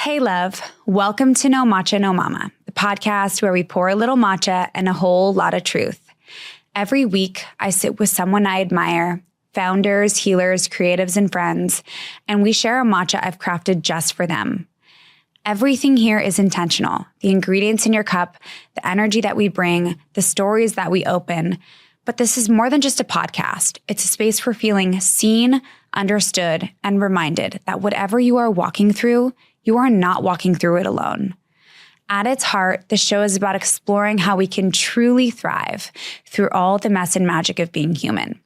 Hey, love. Welcome to No Matcha, No Mama, the podcast where we pour a little matcha and a whole lot of truth. Every week, I sit with someone I admire, founders, healers, creatives, and friends, and we share a matcha I've crafted just for them. Everything here is intentional. The ingredients in your cup, the energy that we bring, the stories that we open. But this is more than just a podcast. It's a space for feeling seen, understood, and reminded that whatever you are walking through, you are not walking through it alone. At its heart, the show is about exploring how we can truly thrive through all the mess and magic of being human.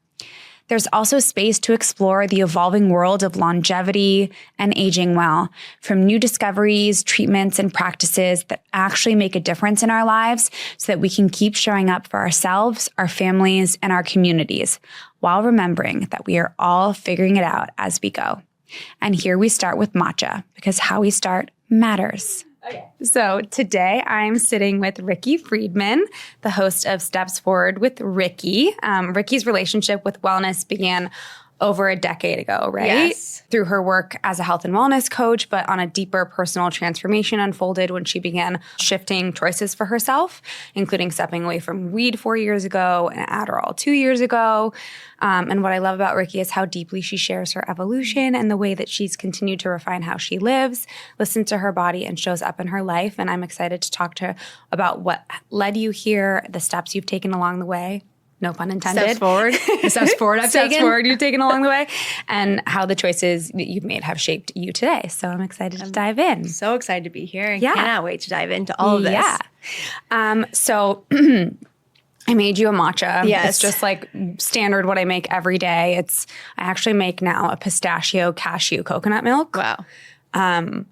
There's also space to explore the evolving world of longevity and aging well, from new discoveries, treatments, and practices that actually make a difference in our lives so that we can keep showing up for ourselves, our families, and our communities, while remembering that we are all figuring it out as we go. And here we start with matcha, because how we start matters. Okay. So today I'm sitting with Ricki Friedman, the host of Steps Forward with Ricki. Ricki's relationship with wellness began over a decade ago, right? Yes. Through her work as a health and wellness coach, but on a deeper personal transformation unfolded when she began shifting choices for herself, including stepping away from weed 4 years ago and Adderall 2 years ago. And what I love about Ricki is how deeply she shares her evolution and the way that she's continued to refine how she lives, listens to her body, and shows up in her life. And I'm excited to talk to her about what led you here, the steps you've taken along the way. No pun intended. Steps forward. The steps forward I've taken. Steps forward you've taken along the way, and how the choices that you've made have shaped you today. So I'm excited to dive in. So excited to be here and cannot wait to dive into all of this. Yeah. So I made you a matcha. Yes. It's just like standard what I make every day. I actually make now a pistachio cashew coconut milk. Wow.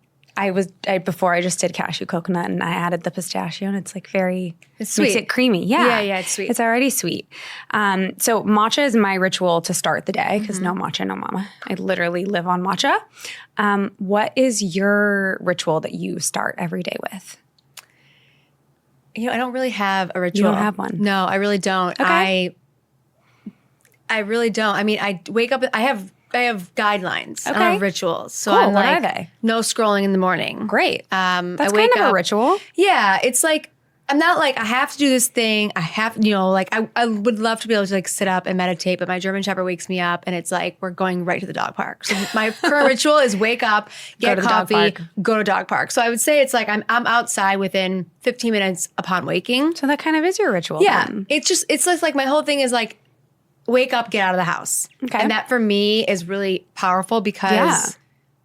Before I just did cashew coconut and I added the pistachio and it's like it's sweet. Makes it creamy. Yeah. Yeah, it's sweet. It's already sweet. So matcha is my ritual to start the day because no matcha, no mama. I literally live on matcha. What is your ritual that you start every day with? I don't really have a ritual. You don't have one? No, I really don't. Okay. I really don't. I mean, I wake up, I have guidelines. Okay. I don't have rituals. So Cool. I'm What like, are they? no scrolling in the morning. Great. I That's wake kind of up, a ritual. Yeah. It's like, I'm not like, I have to do this thing. I have, I would love to be able to like sit up and meditate, but my German Shepherd wakes me up and it's like, we're going right to the dog park. So my current ritual is wake up, get coffee, go to dog park. So I would say it's like, I'm outside within 15 minutes upon waking. So that kind of is your ritual. Yeah. Then. It's just like my whole thing is like, wake up, get out of the house. Okay. And that for me is really powerful because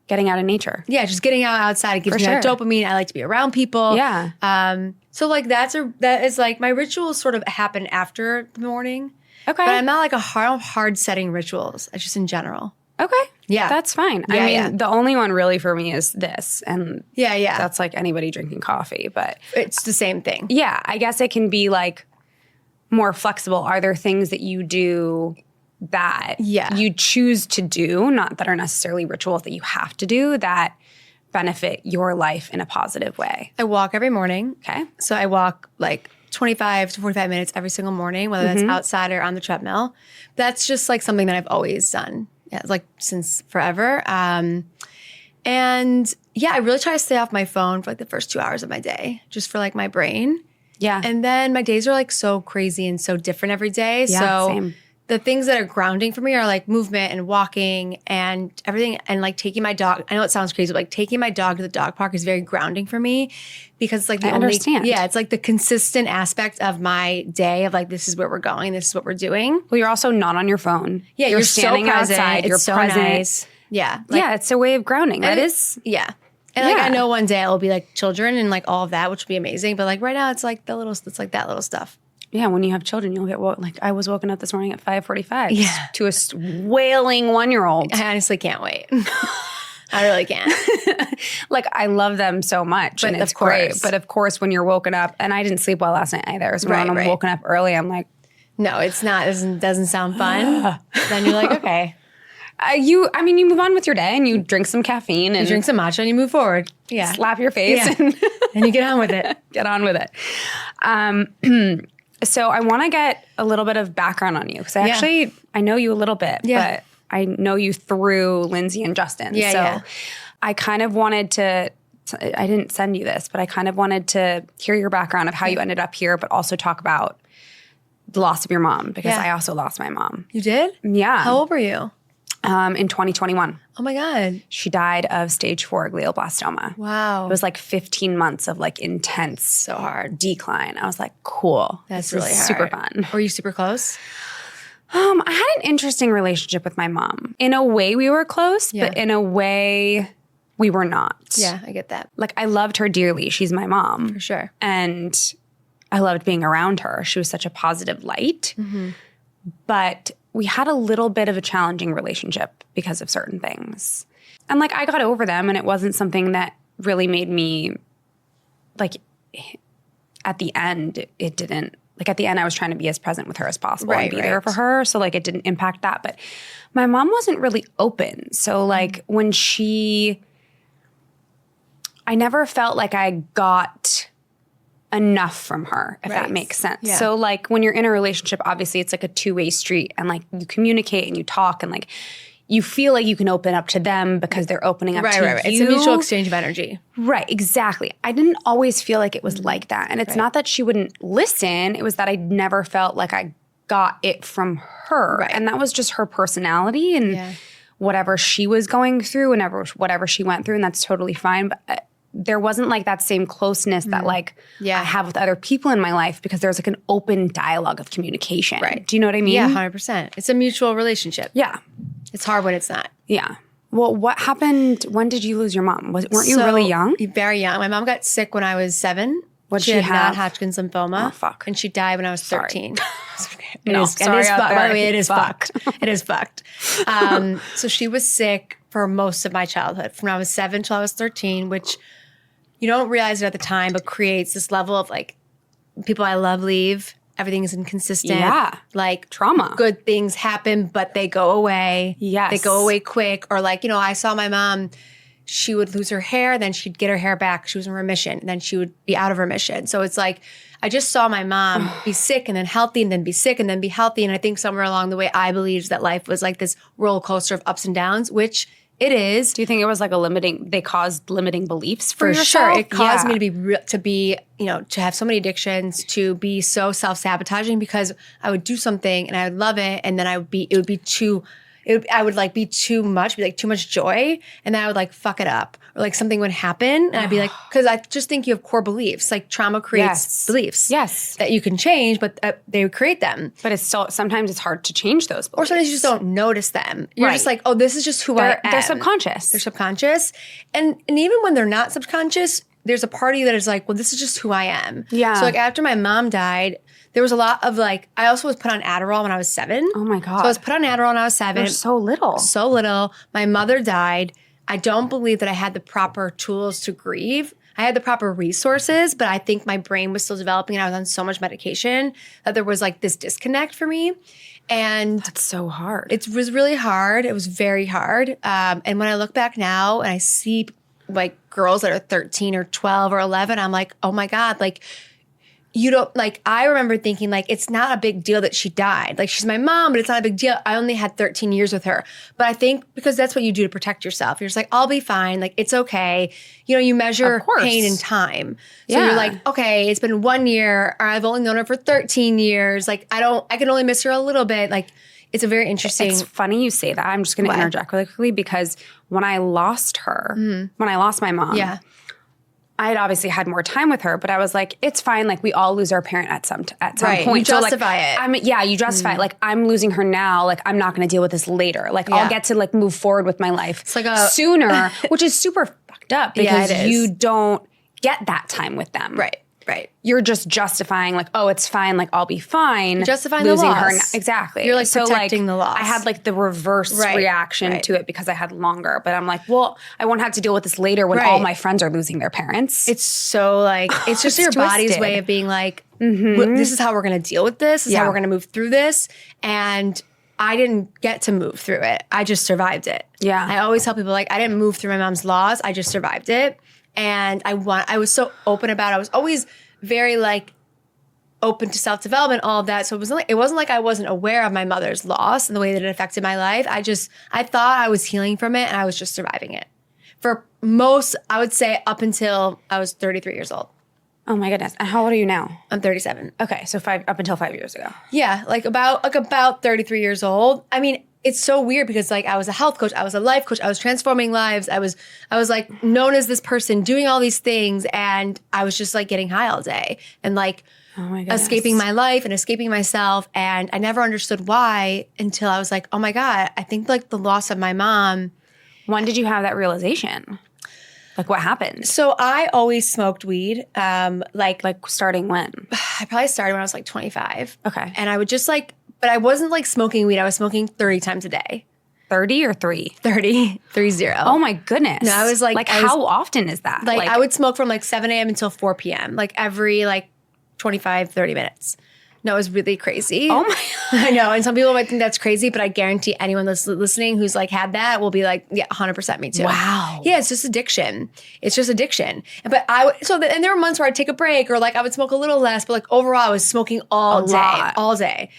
getting out of nature. Yeah, just getting outside, it gives me that dopamine. I like to be around people. Yeah. So like that is like my rituals sort of happen after the morning. Okay. But I'm not like a hard setting rituals. It's just in general. Okay. Yeah. That's fine. Yeah, I mean, the only one really for me is this. And yeah. that's like anybody drinking coffee, but it's the same thing. Yeah. I guess it can be like more flexible. Are there things that you do that you choose to do, not that are necessarily rituals that you have to do, that benefit your life in a positive way? I walk every morning. Okay. So I walk like 25 to 45 minutes every single morning, whether that's outside or on the treadmill. That's just like something that I've always done, like since forever. And yeah, I really try to stay off my phone for like the first 2 hours of my day, just for like my brain. Yeah. And then my days are like so crazy and so different every day. Yeah, so same. The things that are grounding for me are like movement and walking and everything, and like taking my dog. I know it sounds crazy, but like taking my dog to the dog park is very grounding for me because it's like the understand. Yeah, it's like the consistent aspect of my day of like, this is where we're going, this is what we're doing. Well, you're also not on your phone. Yeah, you're standing so present. outside. You're it's so present. nice. Yeah. Like, yeah, it's a way of grounding. That is. Yeah. And like I know one day it will be like children and like all of that, which will be amazing. But like right now it's like it's like that little stuff. Yeah, when you have children, you'll get like I was woken up this morning at 5:45 to a wailing 1-year-old. I honestly can't wait. I really can't. Like I love them so much, and it's great. But of course, when you're woken up, and I didn't sleep well last night either. So when I'm woken up early, I'm like, no, it's not. It doesn't sound fun. Then you're like, okay. You move on with your day and you drink some caffeine and you drink some matcha and you move forward. Yeah. Slap your face and you get on with it. Get on with it. So I want to get a little bit of background on you because I know you a little bit, but I know you through Lindsay and Justin. So I kind of wanted to I didn't send you this, but I kind of wanted to hear your background of how you ended up here, but also talk about the loss of your mom, because I also lost my mom. You did? Yeah. How old were you? In 2021. Oh my God. She died of stage 4 glioblastoma. Wow. It was like 15 months of like intense So hard. decline. I was like, cool. That's this really is hard. super fun. Were you super close? I had an interesting relationship with my mom. In a way we were close, Yeah. but in a way we were not. Yeah, I get that. Like I loved her dearly. She's my mom. For sure. And I loved being around her. She was such a positive light. Mm-hmm. But we had a little bit of a challenging relationship because of certain things. And like I got over them, and it wasn't something that really made me like at the end, it didn't. Like at the end, I was trying to be as present with her as possible and be there for her. So like it didn't impact that. But my mom wasn't really open. So like when I never felt like I got enough from her, if that makes sense. Yeah. So like when you're in a relationship, obviously it's like a two-way street, and like you communicate and you talk, and like you feel like you can open up to them because they're opening up to you. It's a mutual exchange of energy. Right, exactly. I didn't always feel like it was like that. And it's not that she wouldn't listen. It was that I never felt like I got it from her. Right. And that was just her personality and whatever she was going through and whatever she went through. And that's totally fine. But there wasn't like that same closeness that like I have with other people in my life, because there's like an open dialogue of communication. Right. Do you know what I mean? Yeah, 100%. It's a mutual relationship. Yeah. It's hard when it's not. Yeah. Well, what happened? When did you lose your mom? Weren't you really young? Very young. My mom got sick when I was 7. What'd she she had have? non-Hodgkin's lymphoma. Oh, fuck. And she died when I was 13. No, sorry out fucked. there. By the way, it is fucked. It is fucked. So she was sick for most of my childhood, from when I was 7 till I was 13, which you don't realize it at the time, but creates this level of like, people I love leave. Everything is inconsistent. Yeah. Like Trauma. Good things happen, but they go away. Yes. They go away quick. Or like, I saw my mom, she would lose her hair, then she'd get her hair back. She was in remission. And then she would be out of remission. So it's like, I just saw my mom be sick and then healthy and then be sick and then be healthy. And I think somewhere along the way, I believed that life was like this roller coaster of ups and downs, which it is. Do you think it was like they caused limiting beliefs for yourself? Sure. It caused me to have so many addictions, to be so self-sabotaging, because I would do something and I would love it, and then I would be too much joy, and then I would like fuck it up, or like something would happen and I'd be like, because I just think you have core beliefs. Like trauma creates beliefs that you can change, but they create them. But it's still, sometimes it's hard to change those beliefs. Or sometimes you just don't notice them. You're just like, oh, this is just who I am. They're subconscious. They're subconscious. And even when they're not subconscious, there's a party that is like, well, this is just who I am. Yeah. So like after my mom died, there was a lot of like, I also was put on Adderall when I was 7. Oh my God. So I was put on Adderall when I was 7. You're so little. So little. My mother died. I don't believe that I had the proper tools to grieve. I had the proper resources, but I think my brain was still developing, and I was on so much medication that there was like this disconnect for me. And that's so hard. it was really hard. It was very hard. And when I look back now and I see like girls that are 13 or 12 or 11, I'm like, oh my God, like, you don't, like, I remember thinking, like, it's not a big deal that she died. Like, she's my mom, but it's not a big deal. I only had 13 years with her. But I think because that's what you do to protect yourself. You're just like, I'll be fine. Like, it's okay. You measure pain in time. So you're like, okay, it's been 1 year, or I've only known her for 13 years. Like, I can only miss her a little bit. Like, it's a very interesting. It's funny you say that. I'm just going to interject really quickly, because when I lost her, when I lost my mom, I had obviously had more time with her, but I was like, it's fine. Like, we all lose our parent at some point. You justify it. You justify it. Like, I'm losing her now. Like, I'm not going to deal with this later. Like, I'll get to like move forward with my life sooner, which is super fucked up, because you don't get that time with them. Right. You're just justifying like, oh, it's fine. Like, I'll be fine. You're justifying losing the loss. her. Exactly. You're like protecting the loss. I had like the reverse reaction to it because I had longer. But I'm like, well, I won't have to deal with this later when all my friends are losing their parents. It's so like, it's just your body's way of being like, this is how we're going to deal with this. This is how we're going to move through this. And I didn't get to move through it. I just survived it. Yeah. I always tell people like, I didn't move through my mom's loss. I just survived it. And I was so open about it. I was always very like open to self-development, all of that. So it wasn't like I wasn't aware of my mother's loss and the way that it affected my life. I thought I was healing from it, and I was just surviving it. for most, I would say up until I was 33 years old. Oh my goodness. And how old are you now? I'm 37. Okay, so up until 5 years ago. Yeah, about 33 years old. I mean, it's so weird because I was a health coach, I was a life coach, I was transforming lives, I was like known as this person doing all these things, and I was just like getting high all day and like oh my goodness. escaping my life and escaping myself, and I never understood why until I was like, oh my God, I think like the loss of my mom. When did you have that realization? Like what happened? So I always smoked weed. Like starting when? I probably started when I was like 25. Okay. And I would just but I wasn't like smoking weed. I was smoking 30 times a day. 30 or 3? 30. Oh my goodness. No, I was like, how often is that? Like I would smoke from like 7 a.m. until 4 p.m. Like every 25, 30 minutes. No, it was really crazy. Oh my I know. And some people might think that's crazy, but I guarantee anyone listening who's like had that will be like, yeah, 100% me too. Wow. Yeah, it's just addiction. It's just addiction. But and there were months where I'd take a break or like I would smoke a little less, but like overall I was smoking all day.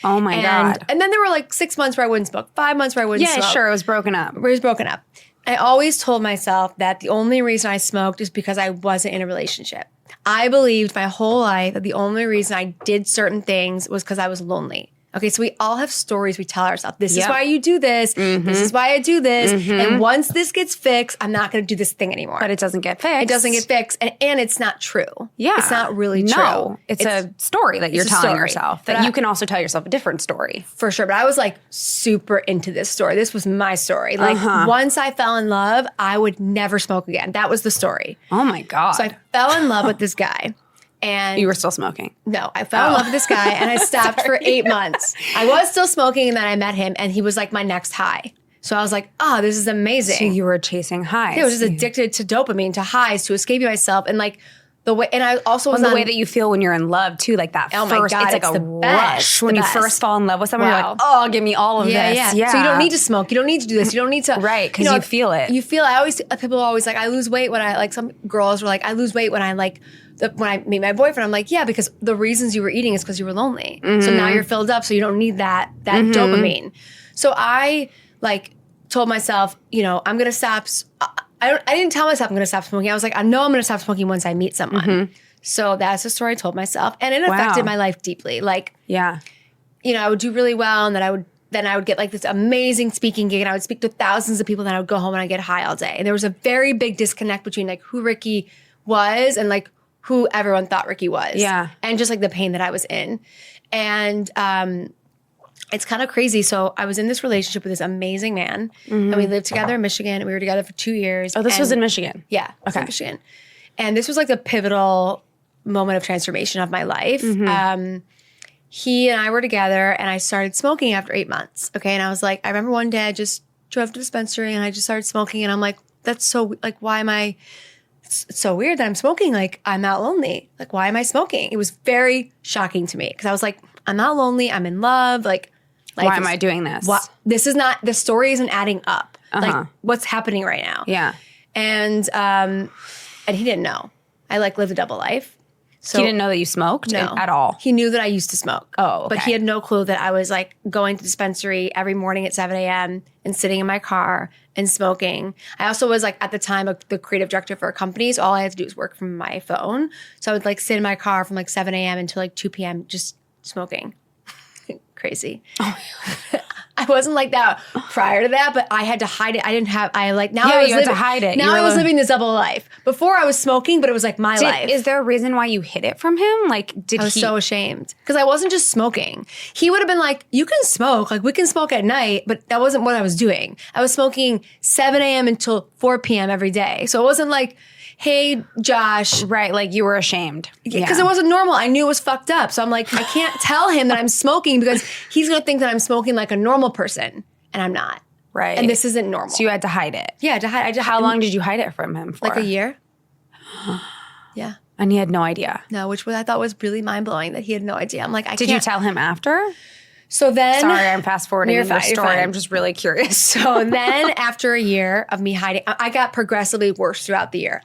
Oh my God. And then there were like 6 months where I wouldn't smoke, 5 months where I wouldn't smoke. Yeah, sure. It was broken up. I always told myself that the only reason I smoked is because I wasn't in a relationship. I believed my whole life that the only reason I did certain things was because I was lonely. Okay, so we all have stories we tell ourselves. This is why you do this. Mm-hmm. This is why I do this. Mm-hmm. And once this gets fixed, I'm not going to do this thing anymore. But it doesn't get fixed. It doesn't get fixed. And it's not true. Yeah. It's not really true. No, it's a story that you're telling yourself. That you can also tell yourself a different story. For sure. But I was like super into this story. This was my story. Like once I fell in love, I would never smoke again. That was the story. Oh my God. So I fell in love with this guy. And you were still smoking? No, I fell in love with this guy and I stopped for 8 months. I was still smoking and then I met him and he was like my next high. So I was like, oh, this is amazing. So you were chasing highs. Yeah, I was just addicted to dopamine, to highs, to escaping myself. And like the way, and I also was the way that you feel when you're in love too, like that oh first, my God, it's like a rush. When you first fall in love with someone, you're like, oh, give me all of this. Yeah. So you don't need to smoke. You don't need to do this. You don't need to. Right, because you feel it. You feel, people are always like, I lose weight when like some girls were like, I lose weight when I when I meet my boyfriend. I'm like, yeah, because the reasons you were eating is because you were lonely. Mm-hmm. So now you're filled up, so you don't need that dopamine. So I told myself, I'm going to stop. I didn't tell myself I'm going to stop smoking. I was like, I know I'm going to stop smoking once I meet someone. Mm-hmm. So that's the story I told myself. And it affected my life deeply. I would do really well and then I would get like this amazing speaking gig and I would speak to thousands of people and then I would go home and I'd get high all day. And there was a very big disconnect between like who Ricki was and like who everyone thought Ricki was. Yeah. And just like the pain that I was in. And it's kind of crazy. So I was in this relationship with this amazing man and we lived together in Michigan and we were together for 2 years. Oh, this was in Michigan? Yeah. It was in Michigan. And this was like the pivotal moment of transformation of my life. Mm-hmm. He and I were together and I started smoking after 8 months. Okay. And I was like, I remember one day I just drove to the dispensary and I just started smoking and I'm like, that's so like, why am I, it's so weird that I'm smoking. Like I'm not lonely. Like, why am I smoking? It was very shocking to me because I was like, I'm not lonely. I'm in love. Like why am I doing this? This is not, the story isn't adding up. Like what's happening right now? Yeah. And he didn't know. I lived a double life. So he didn't know that you smoked at all? He knew that I used to smoke. Oh, okay. But he had no clue that I was like going to the dispensary every morning at 7 a.m. and sitting in my car and smoking. I also was like at the time the creative director for a company. So all I had to do was work from my phone. So I would like sit in my car from like 7 a.m. until like 2 p.m. just smoking. Crazy. Oh I wasn't like that prior to that, but I had to hide it. I didn't have, I like, now I was had to hide it. Now I was living this double life. Before I was smoking, but it was like my life. Is there a reason why you hid it from him? Like, I was so ashamed because I wasn't just smoking. He would have been like, you can smoke, like we can smoke at night, but that wasn't what I was doing. I was smoking 7 a.m. until 4 p.m. every day. So it wasn't like, hey, Josh. Right, like you were ashamed. Because it wasn't normal. I knew it was fucked up. So I'm like, I can't tell him that I'm smoking because he's going to think that I'm smoking like a normal person. And I'm not. Right. And this isn't normal. So you had to hide it. Yeah, to hide. How long did you hide it from him for? Like a year. Yeah. And he had no idea? No, which I thought was really mind-blowing that he had no idea. I'm like, I can't. Did you tell him after? So then, sorry, I'm fast forwarding your story. I'm just really curious. So then, after a year of me hiding, I got progressively worse throughout the year.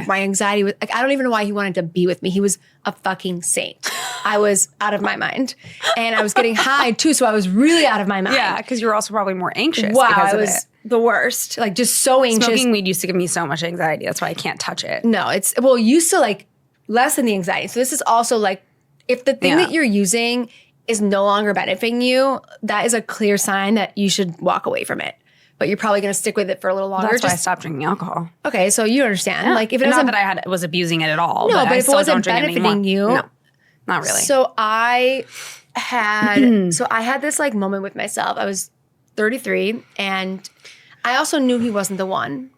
My anxiety was like, I don't even know why he wanted to be with me. He was a fucking saint. I was out of my mind, and I was getting high too. So I was really out of my mind. Yeah, because you were also probably more anxious. Wow, because I was the worst. Like just so anxious. Smoking weed used to give me so much anxiety. That's why I can't touch it. No, used to like lessen the anxiety. So this is also like, if the thing that you're using is no longer benefiting you, that is a clear sign that you should walk away from it. But you're probably going to stick with it for a little longer. That's why I stopped drinking alcohol. Okay, so you understand. Like if it not wasn't, that I was abusing it at all. No, but but I if it still wasn't don't drink it benefiting you. No, not really. So I had this like moment with myself. I was 33 and I also knew he wasn't the one.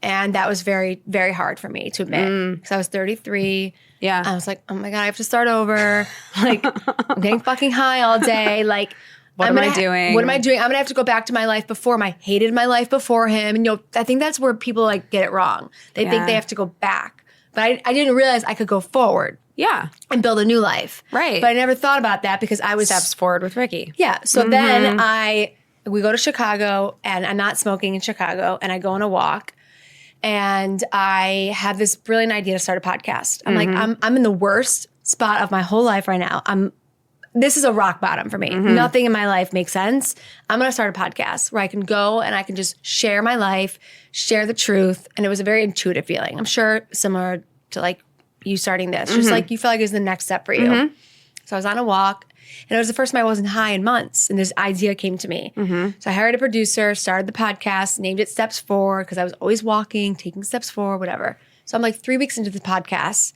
And that was very, very hard for me to admit. Because I was 33. Yeah. I was like, oh my God, I have to start over. Like, I'm getting fucking high all day. Like, What am I doing? I'm going to have to go back to my life before him. I hated my life before him. And, I think that's where people like get it wrong. They think they have to go back. But I didn't realize I could go forward. Yeah. And build a new life. Right. But I never thought about that because I was... Steps forward with Ricki. Yeah. So then we go to Chicago and I'm not smoking in Chicago and I go on a walk. And I have this brilliant idea to start a podcast. I'm like, I'm in the worst spot of my whole life right now. This is a rock bottom for me. Nothing in my life makes sense. I'm going to start a podcast where I can go and I can just share my life, share the truth. And it was a very intuitive feeling. I'm sure similar to like you starting this. Just like you felt like it was the next step for you. So I was on a walk. And it was the first time I wasn't high in months. And this idea came to me. So I hired a producer, started the podcast, named it Steps Forward because I was always walking, taking steps forward, whatever. So I'm like 3 weeks into the podcast.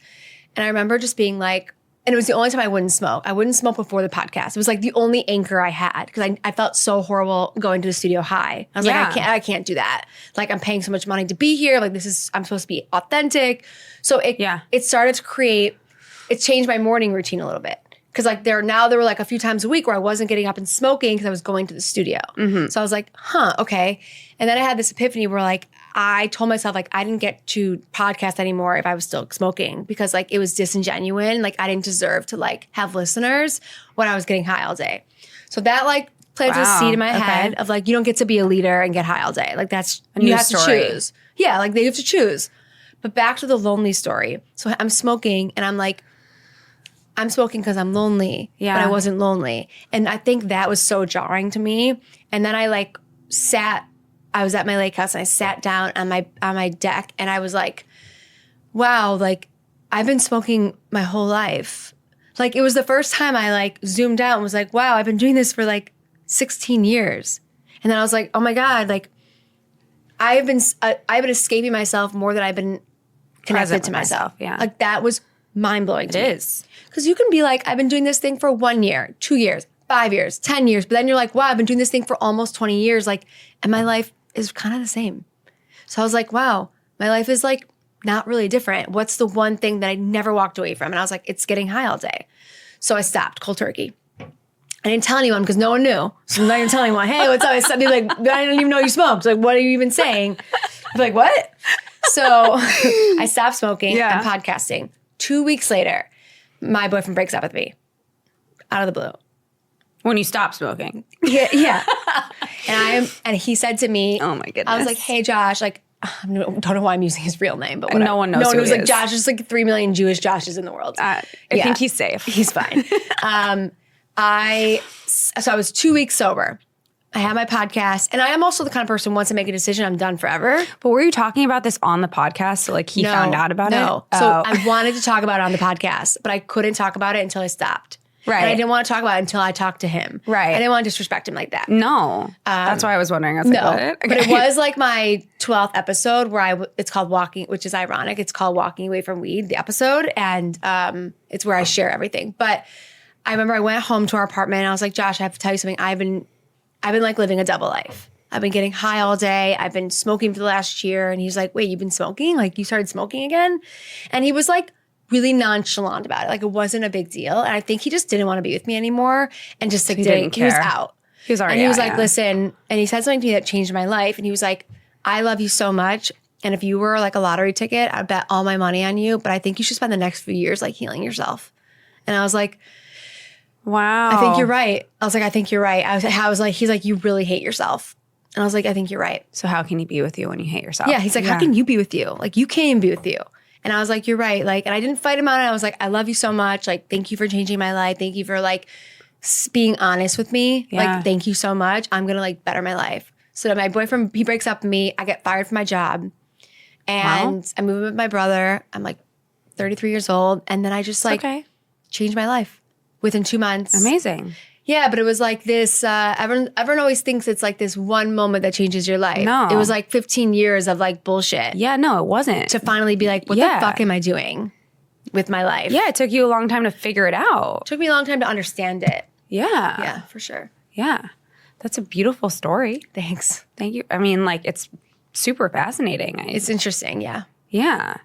And I remember just being like, and it was the only time I wouldn't smoke. I wouldn't smoke before the podcast. It was like the only anchor I had because I felt so horrible going to the studio high. I was like, I can't do that. Like I'm paying so much money to be here. Like I'm supposed to be authentic. So it started to create, it changed my morning routine a little bit. Because like there were like a few times a week where I wasn't getting up and smoking because I was going to the studio. So I was like, okay. And then I had this epiphany where like I told myself like I didn't get to podcast anymore if I was still smoking because like it was disingenuous. Like I didn't deserve to like have listeners when I was getting high all day. So that like planted a seed in my head of like you don't get to be a leader and get high all day. Like that's you have to choose. Yeah, like they have to choose. But back to the lonely story. So I'm smoking and I'm like, I'm smoking because I'm lonely, but I wasn't lonely. And I think that was so jarring to me. And then I like I was at my lake house and I sat down on my deck and I was like, wow, like I've been smoking my whole life. Like it was the first time I like zoomed out and was like, wow, I've been doing this for like 16 years. And then I was like, oh my God, like I've been escaping myself more than I've been connected to myself. Yeah. Like that was mind-blowing to me. It is. Because you can be like, I've been doing this thing for 1 year, 2 years, 5 years, 10 years. But then you're like, wow, I've been doing this thing for almost 20 years. Like, and my life is kind of the same. So I was like, wow, my life is like not really different. What's the one thing that I never walked away from? And I was like, it's getting high all day. So I stopped cold turkey. I didn't tell anyone because no one knew. So I'm not even telling anyone, hey, what's up? I suddenly like, I didn't even know you smoked. Like, what are you even saying? I'm like, what? So I stopped smoking and podcasting. 2 weeks later, my boyfriend breaks up with me out of the blue. When you stop smoking. Yeah. And he said to me, oh my goodness. I was like, hey, Josh, like, I don't know why I'm using his real name, but whatever. No one knows. No one who was he like, is. Josh, there's like 3 million Jewish Joshes in the world. I think he's safe. He's fine. So I was 2 weeks sober. I had my podcast, and I am also the kind of person, once I make a decision, I'm done forever. But were you talking about this on the podcast? So like he found out about it? No. So I wanted to talk about it on the podcast, but I couldn't talk about it until I stopped. Right. And I didn't want to talk about it until I talked to him. Right. I didn't want to disrespect him like that. No. That's why I was wondering. I was like, what? Okay. But it was like my 12th episode where it's called Walking, which is ironic. It's called Walking Away from Weed, the episode. And it's where I share everything. But I remember I went home to our apartment and I was like, Josh, I have to tell you something. I've been like living a double life. I've been getting high all day. I've been smoking for the last year. And he's like, wait, you've been smoking? Like you started smoking again? And he was like really nonchalant about it. Like it wasn't a big deal. And I think he just didn't want to be with me anymore and just like didn't care. He was out. He was already and he was out, like, listen, and he said something to me that changed my life. And he was like, I love you so much. And if you were like a lottery ticket, I'd bet all my money on you. But I think you should spend the next few years like healing yourself. And I was like, wow. I think you're right. I was like, I think you're right. I was like, he's like, you really hate yourself. And I was like, I think you're right. So how can he be with you when you hate yourself? Yeah. He's like, how can you be with you? Like you can't even be with you. And I was like, you're right. Like, and I didn't fight him on it. I was like, I love you so much. Like, thank you for changing my life. Thank you for like being honest with me. Yeah. Like, thank you so much. I'm going to like better my life. So my boyfriend, he breaks up with me. I get fired from my job. And I move in with my brother. I'm like 33 years old. And then I just like changed my life within 2 months. Amazing. Yeah, but it was like this, everyone always thinks it's like this one moment that changes your life. No. It was like 15 years of like bullshit. Yeah, no, it wasn't. To finally be like, what the fuck am I doing with my life? Yeah, it took you a long time to figure it out. It took me a long time to understand it. Yeah. Yeah, for sure. Yeah. That's a beautiful story. Thanks. Thank you. I mean, like, it's super fascinating. It's interesting, yeah. Yeah.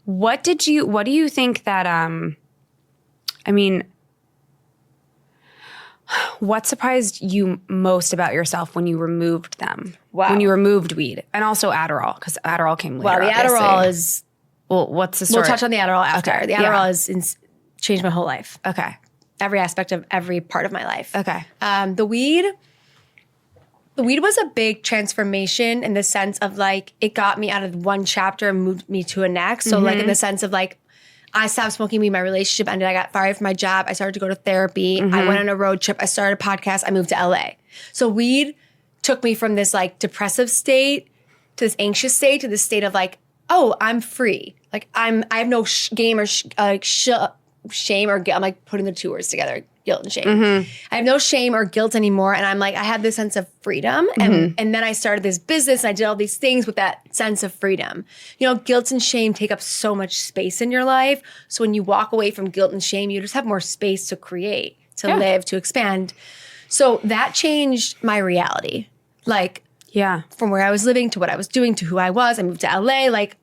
What do you think that, I mean, what surprised you most about yourself when you removed them? Wow. When you removed weed and also Adderall, because Adderall came later. Well, the obviously. Adderall is. Well, what's the story? We'll touch on the Adderall after. Okay. The Adderall has changed my whole life. Okay. Every aspect of every part of my life. Okay. The weed was a big transformation in the sense of like it got me out of one chapter and moved me to a next. So like in the sense of like I stopped smoking weed, my relationship ended, I got fired from my job, I started to go to therapy, I went on a road trip, I started a podcast, I moved to LA. So weed took me from this like depressive state to this anxious state to this state of like, oh, I'm free. Like I have no shame or shame or guilt. I'm like putting the two words together, guilt and shame. I have no shame or guilt anymore. And I'm like, I had this sense of freedom. And then I started this business and I did all these things with that sense of freedom. You know, guilt and shame take up so much space in your life. So when you walk away from guilt and shame, you just have more space to create, to live, to expand. So that changed my reality. Like, from where I was living to what I was doing to who I was. I moved to LA, like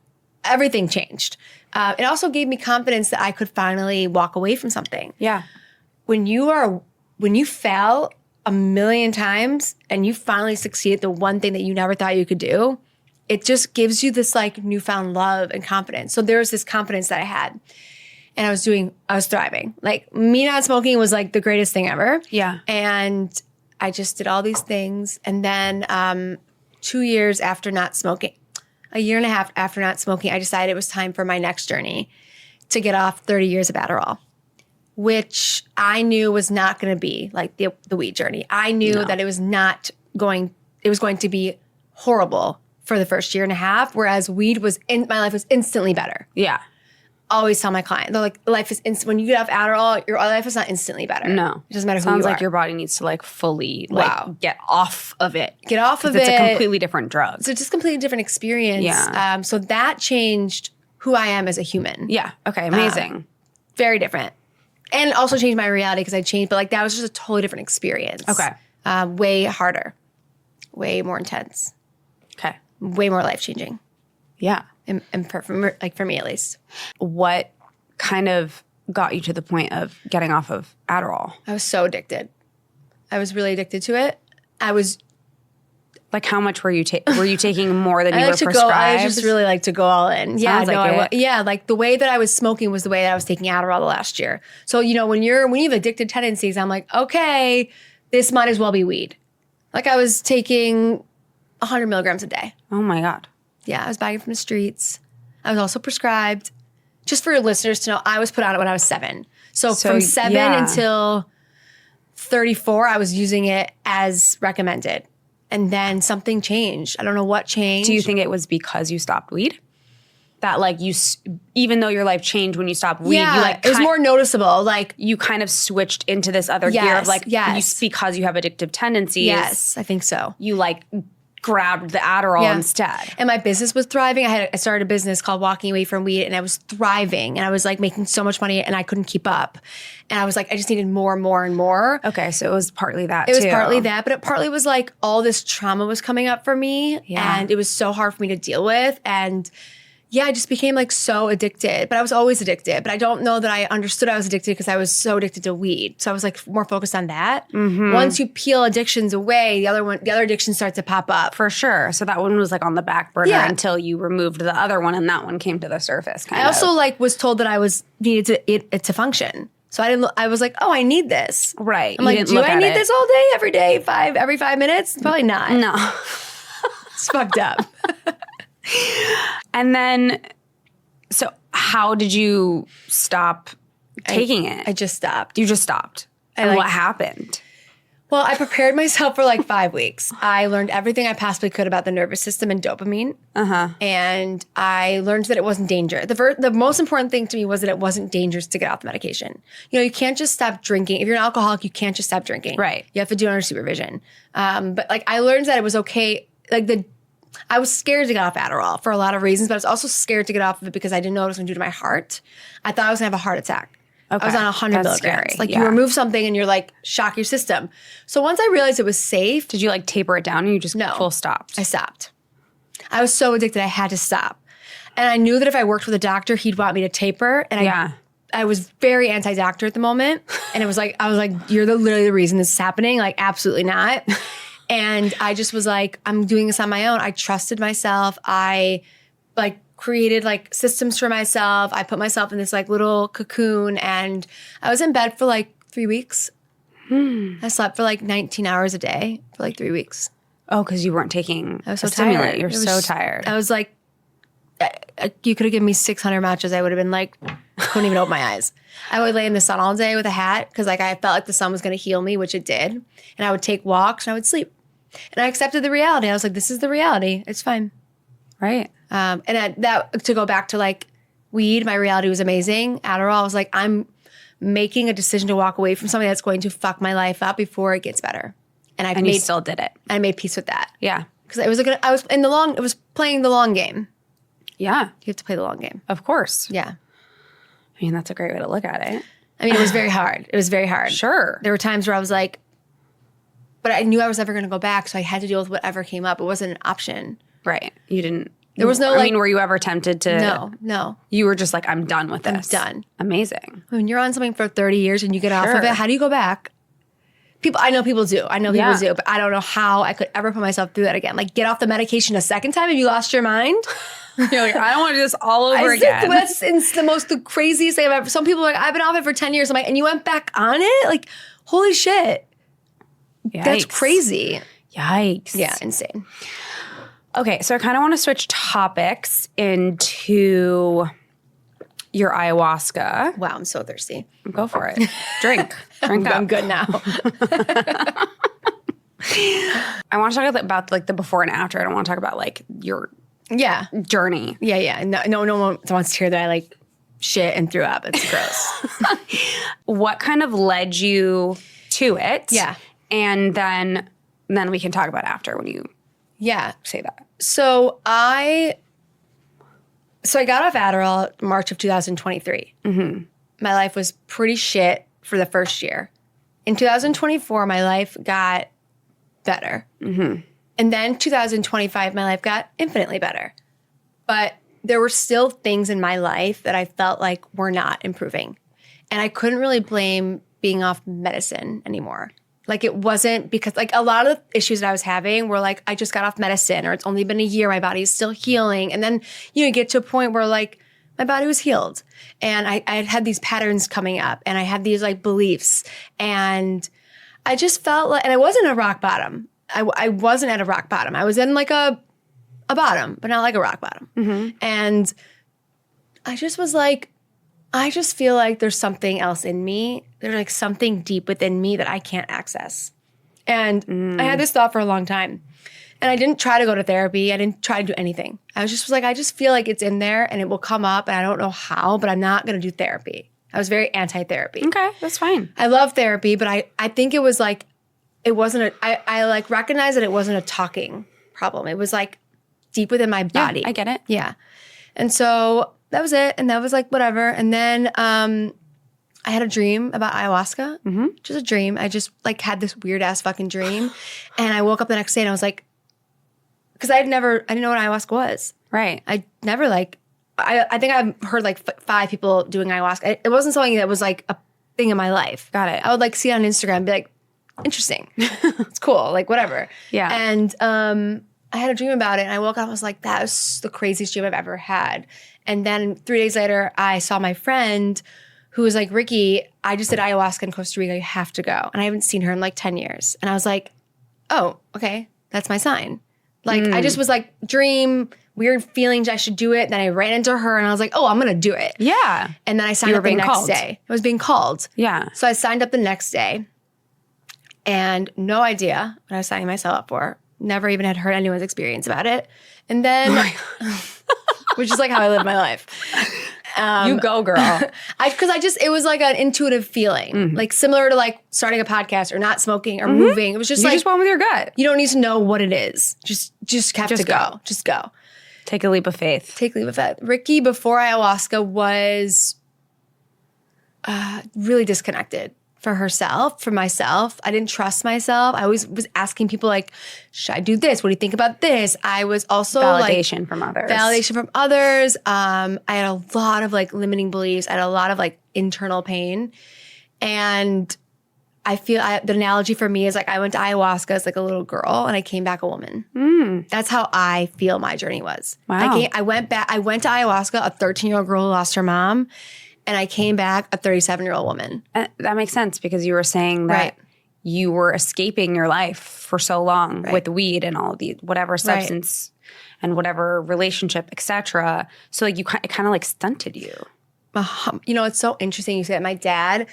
everything changed. It also gave me confidence that I could finally walk away from something. Yeah. When you fail a million times and you finally succeed at the one thing that you never thought you could do, it just gives you this like newfound love and confidence. So there was this confidence that I had. And I was thriving. Like me not smoking was like the greatest thing ever. Yeah. And I just did all these things. And then 2 years after not smoking, a year and a half after not smoking, I decided it was time for my next journey to get off 30 years of Adderall, which I knew was not going to be like the weed journey. I knew that it was going to be horrible for the first year and a half, whereas weed my life was instantly better. Yeah. Always tell my client, they're like, life is instant. When you get off Adderall, your life is not instantly better. No. It doesn't matter who you Sounds are. like your body needs to like fully get off of it. Get off of it. It's a completely different drug. So it's just a completely different experience. Yeah. So that changed who I am as a human. Yeah. Okay. Amazing. Very different. And also changed my reality because I changed, but like that was just a totally different experience. Okay. Way harder. Way more intense. Okay. Way more life-changing. Yeah. And like for me at least. What kind of got you to the point of getting off of Adderall? I was so addicted. I was really addicted to it. I was like, how much were you taking more than you were prescribed? I just really like to go all in. Yeah, Sounds like the way that I was smoking was the way that I was taking Adderall the last year. So you know when you have addicted tendencies, I'm like, okay, this might as well be weed. Like I was taking 100 milligrams a day. Oh my God. Yeah, I was bagging from the streets. I was also prescribed. Just for your listeners to know, I was put on it when I was 7. So from 7 until 34, I was using it as recommended. And then something changed. I don't know what changed. Do you think it was because you stopped weed? That like even though your life changed when you stopped weed, you like it was more noticeable. Like you kind of switched into this other gear of like, because you have addictive tendencies. Yes, I think so. You like grabbed the Adderall instead. And my business was thriving. I started a business called Walking Away from Weed and I was thriving and I was like making so much money and I couldn't keep up. And I was like, I just needed more and more and more. Okay, so it was partly that It was partly that, but it partly was like all this trauma was coming up for me and it was so hard for me to deal with. And yeah, I just became like so addicted, but I was always addicted. But I don't know that I understood I was addicted because I was so addicted to weed. So I was like more focused on that. Mm-hmm. Once you peel addictions away, the other addictions start to pop up. For sure. So that one was like on the back burner until you removed the other one and that one came to the surface. I also like was told that I needed it to function. So I was like, oh, I need this. Right. I'm like, do I need this all day, every day, every 5 minutes? Probably not. No. It's fucked up. And then, so how did you stop taking it? I just stopped. You just stopped. And what happened? Well, I prepared myself for like 5 weeks. I learned everything I possibly could about the nervous system and dopamine. And I learned that it wasn't dangerous. The most important thing to me was that it wasn't dangerous to get off the medication. You know, you can't just stop drinking. If you're an alcoholic, you can't just stop drinking. Right. You have to do it under supervision. But like I learned that it was okay. I was scared to get off Adderall for a lot of reasons, but I was also scared to get off of it because I didn't know what it was going to do to my heart. I thought I was going to have a heart attack. Okay. I was on 100 That's milligrams. scary. You remove something and you're like, shock your system. So once I realized it was safe. Did you like taper it down and you just full stopped? I stopped. I was so addicted, I had to stop. And I knew that if I worked with a doctor, he'd want me to taper. And I was very anti-doctor at the moment. And I was like, you're literally the reason this is happening. Like, absolutely not. And I just was like, I'm doing this on my own. I trusted myself. I created like systems for myself. I put myself in this like little cocoon and I was in bed for like 3 weeks. I slept for like 19 hours a day for like 3 weeks. Oh, because you weren't taking I was so stimulant. tired. You're so tired. I was like, you could have given me 600 matches. I would have been like, couldn't even open my eyes. I would lay in the sun all day with a hat because like I felt like the sun was going to heal me, which it did. And I would take walks and I would sleep. And I accepted the reality. I was like, this is the reality. It's fine. Right. That to go back to like weed, my reality was amazing. Adderall, I was like, I'm making a decision to walk away from something that's going to fuck my life up before it gets better. And you still did it. I made peace with that. Yeah. Because it was playing the long game. Yeah. You have to play the long game. Of course. Yeah. I mean, that's a great way to look at it. I mean, it was very hard. It was very hard. Sure. There were times where I was like, but I knew I was never going to go back, so I had to deal with whatever came up. It wasn't an option. Right. You didn't. There was no I mean, were you ever tempted to? No. You were just like, I'm done with this. I'm done. Amazing. When you're on something for 30 years and you get off of it, how do you go back? I know people do, but I don't know how I could ever put myself through that again. Like, get off the medication a second time if you lost your mind. You're like, I don't want to do this all over again. It's the craziest thing I've ever. Some people are like, I've been off it for 10 years. I'm like, and you went back on it? Like, holy shit. Yikes. That's crazy. Yikes. Yeah, insane. Okay, so I kind of want to switch topics into your ayahuasca. Wow, I'm so thirsty. Go for it. Drink up. I'm good now. I want to talk about like the before and after. I don't want to talk about like your journey. Yeah. No one wants to hear that I like shit and threw up. It's gross. What kind of led you to it? Yeah. And then we can talk about after when you say that. So I got off Adderall March of 2023. Mm-hmm. My life was pretty shit for the first year. In 2024, my life got better. Mm-hmm. And then 2025, my life got infinitely better. But there were still things in my life that I felt like were not improving. And I couldn't really blame being off medicine anymore. Like, it wasn't because, like, a lot of the issues that I was having were like, I just got off medicine, or it's only been a year, my body is still healing. And then, you get to a point where, like, my body was healed. And I had these patterns coming up, and I had these, like, beliefs. And I just felt like, and I wasn't at a rock bottom. I wasn't at a rock bottom. I was in, like, a bottom, but not like a rock bottom. Mm-hmm. And I just was like, I just feel like there's something else in me. There's like something deep within me that I can't access. And I had this thought for a long time. And I didn't try to go to therapy. I didn't try to do anything. I was like, I just feel like it's in there and it will come up, and I don't know how, but I'm not going to do therapy. I was very anti-therapy. Okay, that's fine. I love therapy, but I think it was like, it wasn't I like recognized that it wasn't a talking problem. It was like deep within my body. Yeah, I get it. Yeah. And so that was it. And that was like, whatever. And then I had a dream about ayahuasca. Just a dream. I just like had this weird ass fucking dream. And I woke up the next day and I was like, because I didn't know what ayahuasca was. Right. I never like, I think I've heard like 5 people doing ayahuasca. It wasn't something that was like a thing in my life. Got it. I would like see it on Instagram and be like, interesting. It's cool. Like, whatever. Yeah. And I had a dream about it, and I woke up and was like, that was the craziest dream I've ever had. And then 3 days later, I saw my friend who was like, Ricki, I just did ayahuasca in Costa Rica. You have to go. And I haven't seen her in like 10 years. And I was like, oh, okay. That's my sign. Like, I just was like, dream, weird feelings, I should do it. Then I ran into her, and I was like, oh, I'm going to do it. Yeah. And then I signed up the next day. I was being called. Yeah. So I signed up the next day. and no idea what I was signing myself up for. Never even had heard anyone's experience about it. And then, which is like how I live my life. You go, girl. It was like an intuitive feeling, like similar to like starting a podcast or not smoking or moving. It was just You like, just went with your gut. you don't need to know what it is. Just have to go. Just go. Take a leap of faith. Take a leap of faith. Ricki, before ayahuasca, was really disconnected for herself, for myself. I didn't trust myself. I always was asking people like, should I do this? What do you think about this? I was also Validation from others. Validation from others. I had a lot of like limiting beliefs. I had a lot of like internal pain. And I feel the analogy for me is like I went to ayahuasca as like a little girl and I came back a woman. That's how I feel my journey was. Wow. I went to ayahuasca, a 13-year-old girl who lost her mom, and I came back a 37-year-old woman. That makes sense because you were saying that you were escaping your life for so long with weed and all of the whatever substance and whatever relationship, etc. So like it kind of like stunted you. You know, it's so interesting you say that. My dad's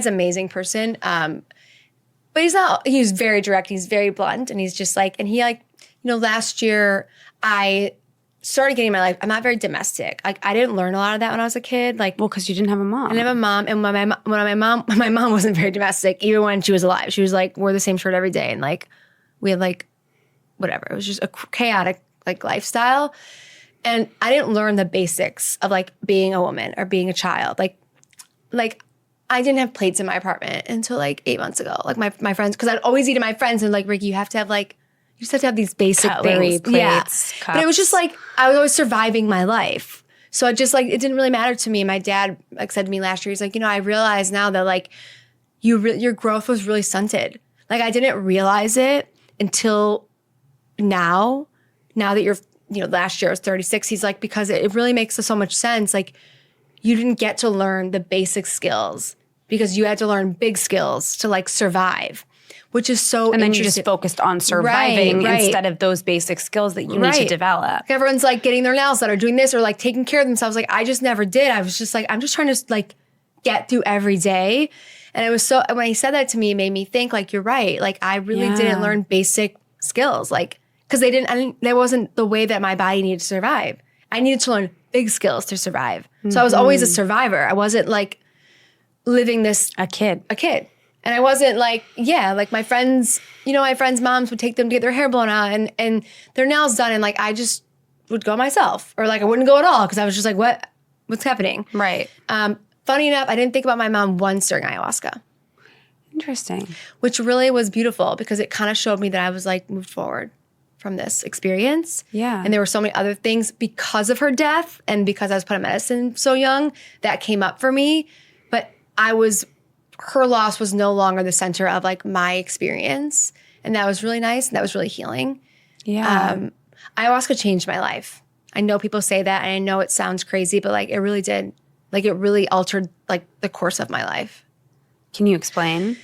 an amazing person. But he's very direct. He's very blunt. And he's just like, and he like, you know, last year I started getting my life. I'm not very domestic. Like I didn't learn a lot of that when I was a kid. Like, Well, because you didn't have a mom. I didn't have a mom. And when my mom wasn't very domestic, even when she was alive. She was like, wore the same shirt every day. And like, we had like, whatever. It was just a chaotic like lifestyle. And I didn't learn the basics of like being a woman or being a child. Like I didn't have plates in my apartment until like 8 months ago. Like my friends, because I'd always eat at my friends and like, Ricki, you just have to have these basic Cutlery, things. plates, But cups. it was just like, I was always surviving my life. So it just like, it didn't really matter to me. My dad like said to me last year, he's like, you know, I realize now that like your growth was really stunted. Like I didn't realize it until now that you're, you know, last year I was 36. He's like, because it really makes so much sense. Like you didn't get to learn the basic skills because you had to learn big skills to like survive, which is so And then you just focused on surviving Right. instead of those basic skills that you need to develop. Like everyone's like getting their nails done or doing this or like taking care of themselves. Like I just never did. I was just like, I'm just trying to like get through every day. And it was so, when he said that to me, it made me think like, you're right. Like I really didn't learn basic skills. Like, because that wasn't the way that my body needed to survive. I needed to learn big skills to survive. So I was always a survivor. I wasn't like living this. A kid. And I wasn't like, like my friends, you know, my friends' moms would take them to get their hair blown out and their nails done. And like, I just would go myself or like I wouldn't go at all because I was just like, what's happening? Right. Funny enough, I didn't think about my mom once during ayahuasca. Interesting. Which really was beautiful because it kind of showed me that I was like moved forward from this experience. Yeah. And there were so many other things because of her death and because I was put on medicine so young that came up for me. But her loss was no longer the center of like my experience. And that was really nice. And that was really healing. Yeah. Ayahuasca changed my life. I know people say that and I know it sounds crazy, but like it really did. Like it really altered like the course of my life. Can you explain?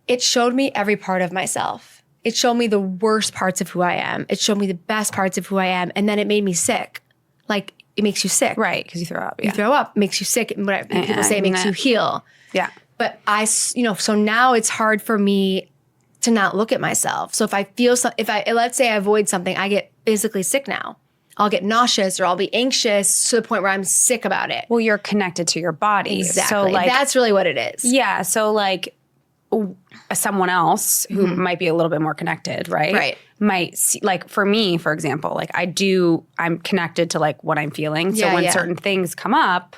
It showed me every part of myself. It showed me the worst parts of who I am. It showed me the best parts of who I am. And then it made me sick. Like it makes you sick. Right, because you throw up. You throw up, makes you sick. And whatever people say, it makes you heal. Yeah. But so now it's hard for me to not look at myself. So if I feel let's say I avoid something, I get physically sick now. I'll get nauseous or I'll be anxious to the point where I'm sick about it. Well, you're connected to your body. Exactly. So like, that's really what it is. Yeah. So like someone else who might be a little bit more connected, right? Right. Might see, like for me, for example, like I'm connected to like what I'm feeling. So when certain things come up,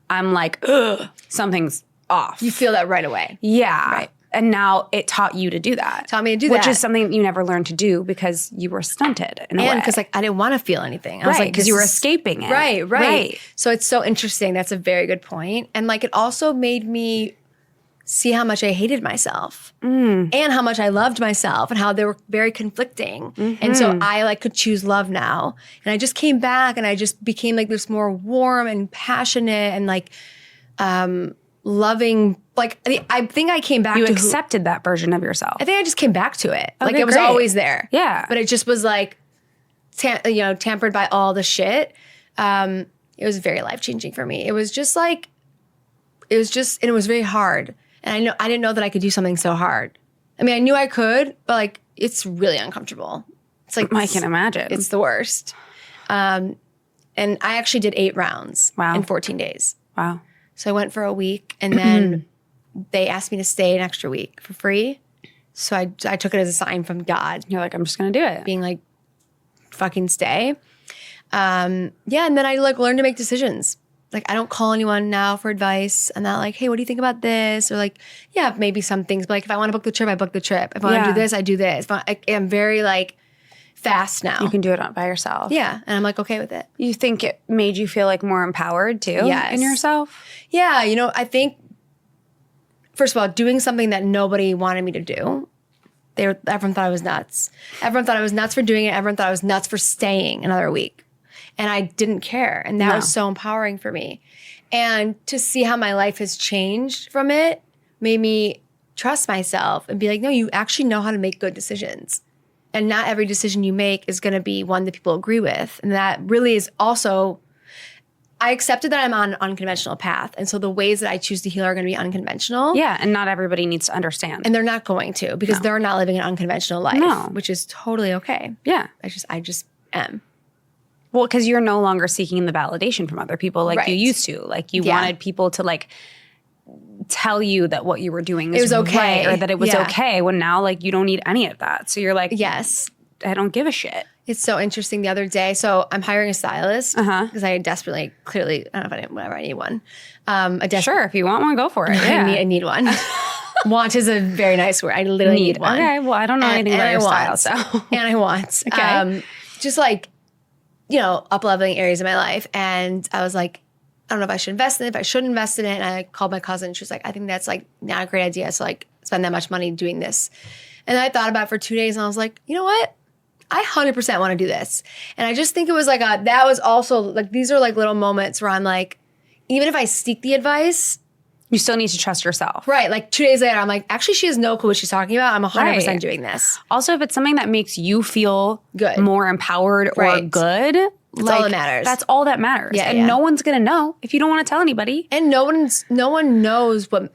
I'm like, ugh, something's off. You feel that right away. Yeah. Right. And now it taught you to do that. Taught me to do that. Which is something you never learned to do because you were stunted in a way. And because like I didn't want to feel anything. I was Right, like, because you were escaping it. Right. So it's so interesting. That's a very good point. And like it also made me see how much I hated myself and how much I loved myself and how they were very conflicting. And so I like could choose love now. And I just came back and I just became like this more warm and passionate and like loving. Like I think I came back You to accepted that version of yourself. I think I just came back to it. Like Okay, it was great. always there. Yeah. But it just was like, tampered by all the shit. It was very life-changing for me. It was just like, and it was very hard. And I didn't know that I could do something so hard. I mean, I knew I could, but like, it's really uncomfortable. It's like, I can imagine. It's the worst. And I actually did 8 rounds in 14 days. Wow. So I went for a week, and then they asked me to stay an extra week for free. So I took it as a sign from God. You're like, I'm just going to do it. Being like, fucking stay. And then I like learned to make decisions. Like, I don't call anyone now for advice. I'm not like, hey, what do you think about this? Or like, yeah, maybe some things. But like, if I want to book the trip, I book the trip. If I want to do this, I do this. I'm very like fast now. You can do it by yourself. Yeah. And I'm like, okay with it. You think it made you feel like more empowered too in yourself? Yeah. You know, I think, first of all, doing something that nobody wanted me to do. Everyone thought I was nuts. Everyone thought I was nuts for doing it. Everyone thought I was nuts for staying another week. And I didn't care. And that was so empowering for me. And to see how my life has changed from it made me trust myself and be like, no, you actually know how to make good decisions. And not every decision you make is going to be one that people agree with. And that really is also, I accepted that I'm on an unconventional path. And so the ways that I choose to heal are going to be unconventional. Yeah. And not everybody needs to understand. And they're not going to, because they're not living an unconventional life, which is totally okay. Yeah. I just am. Well, because you're no longer seeking the validation from other people like you used to. Like you wanted people to like tell you that what you were doing was okay, or that it was okay. When now like you don't need any of that. So you're like, yes, I don't give a shit. It's so interesting. The other day, so I'm hiring a stylist because I desperately, clearly, I don't know if I need one. Sure, if you want one, go for it. Yeah. I need one. Want is a very nice word. I literally need one. Okay, well, I don't know anything about your style, so. And I want. Okay. Just like, you know, up-leveling areas of my life. And I was like, I don't know if I should invest in it, if I shouldn't invest in it. And I called my cousin and she was like, I think that's like not a great idea to like spend that much money doing this. And I thought about it for 2 days and I was like, you know what? I 100% want to do this. And I just think it was like that was also like, these are like little moments where I'm like, even if I seek the advice, you still need to trust yourself. Right. Like 2 daes later, I'm like, actually, she has no clue what she's talking about. I'm 100% doing this. Also, if it's something that makes you feel good, more empowered or good, that's all that matters. That's all that matters. Yeah, and no one's going to know if you don't want to tell anybody. And no one knows what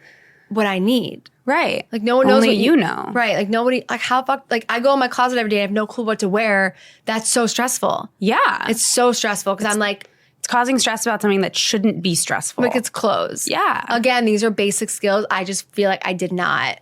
I need. Right. Like no one knows Only what you know. Right. Like nobody, like how fuck, like I go in my closet every day. I have no clue what to wear. That's so stressful. Yeah. It's so stressful because I'm like, it's causing stress about something that shouldn't be stressful. Like it's clothes. Yeah. Again, these are basic skills. I just feel like I did not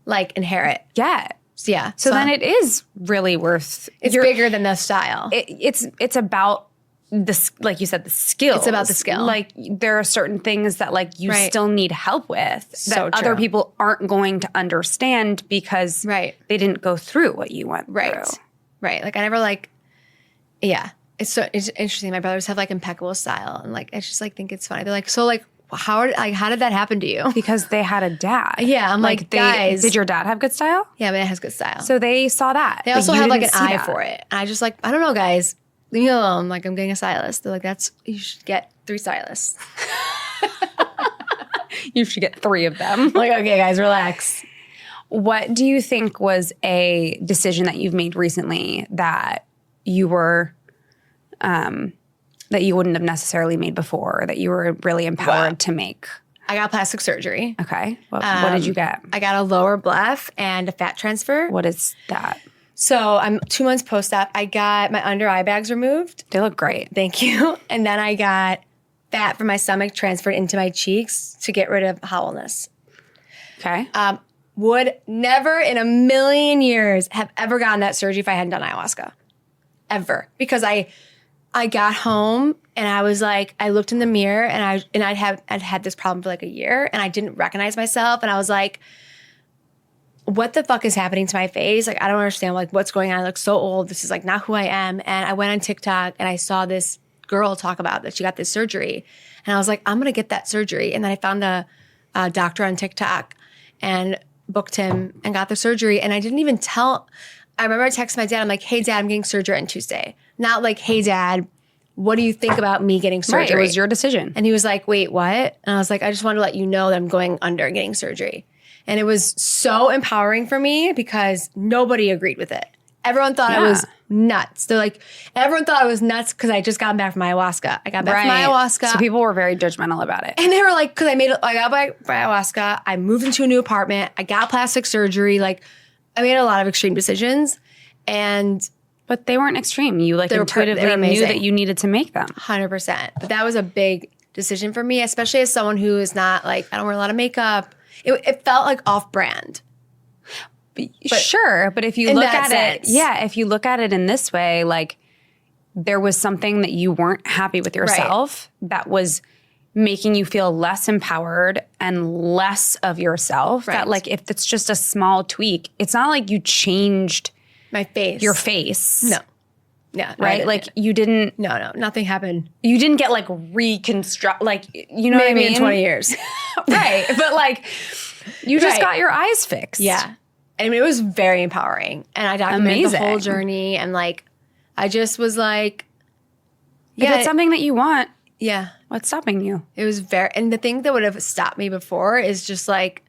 like inherit. Yeah. Yeah. So then it is really worth. It's bigger than the style. It's about this, like you said, the skills. It's about the skill. Like there are certain things that like you still need help with that true. Other people aren't going to understand because they didn't go through what you went through. Right. Like I never like, yeah. It's interesting. My brothers have like impeccable style, and like I just like think it's funny. They're like, so like how did that happen to you? Because they had a dad. Yeah, I'm like guys, did your dad have good style? Yeah, man has good style. So they saw that. They also have like an eye for it. And I just like, I don't know, guys, leave me alone. Like I'm getting a stylist. They're like, you should get 3 stylists. You should get 3 of them. Like, okay, guys, relax. What do you think was a decision that you've made recently that you were that you wouldn't have necessarily made before, or that you were really empowered to make? I got plastic surgery. Okay. What did you get? I got a lower bleph and a fat transfer. What is that? So I'm 2 months post-op. I got my under eye bags removed. They look great. Thank you. And then I got fat from my stomach transferred into my cheeks to get rid of hollowness. Okay. Would never in a million years have ever gotten that surgery if I hadn't done ayahuasca. Ever. Because I got home and I was like, I looked in the mirror and I'd had this problem for like a year and I didn't recognize myself. And I was like, what the fuck is happening to my face? Like, I don't understand like what's going on. I look so old. This is like not who I am. And I went on TikTok and I saw this girl talk about that she got this surgery. And I was like, I'm going to get that surgery. And then I found a doctor on TikTok and booked him and got the surgery. And I didn't even I remember I texted my dad. I'm like, hey, Dad, I'm getting surgery on Tuesday. Not like, hey, Dad, what do you think about me getting surgery? Right, it was your decision. And he was like, wait, what? And I was like, I just wanted to let you know that I'm going under and getting surgery. And it was so empowering for me because nobody agreed with it. Everyone thought I was nuts. They're like, everyone thought I was nuts because I just got back from ayahuasca. I got back from ayahuasca. So people were very judgmental about it. And they were like, because I got back from ayahuasca, I moved into a new apartment, I got plastic surgery. Like, I made a lot of extreme decisions. But they weren't extreme. You like intuitively knew that you needed to make them. 100%. But that was a big decision for me, especially as someone who is not like, I don't wear a lot of makeup. It felt like off-brand. But if you look at it, if you look at it in this way, like there was something that you weren't happy with yourself that was making you feel less empowered and less of yourself. That like if it's just a small tweak, it's not like you changed my face. Your face. No. Yeah. Right? Like you didn't. No. Nothing happened. You didn't get like reconstruct, like, you know Maybe what I mean? in 20 years. Right. But like you just got your eyes fixed. Yeah. I mean, it was very empowering. And I documented the whole journey. And like, I just was like, if it's something that you want. Yeah. What's stopping you? It was and the thing that would have stopped me before is just like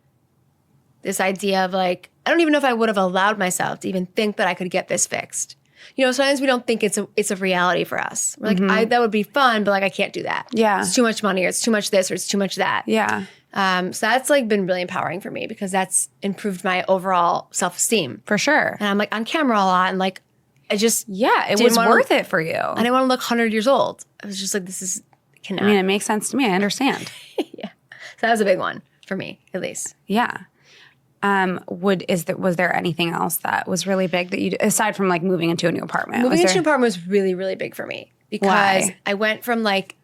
this idea of like, I don't even know if I would have allowed myself to even think that I could get this fixed. You know, sometimes we don't think it's a reality for us. We're like, that would be fun, but like, I can't do that. Yeah. It's too much money, or it's too much this, or it's too much that. Yeah. So that's like been really empowering for me because that's improved my overall self-esteem. For sure. And I'm like on camera a lot and like, I just. Yeah, it was worth it for you. I didn't want to look 100 years old. I was just like, cannot. I mean, it makes sense to me. I understand. Yeah. So that was a big one for me, at least. Yeah. Was there anything else that was really big that you, aside from like moving into a new apartment? Moving into an apartment was really, really big for me because I went from like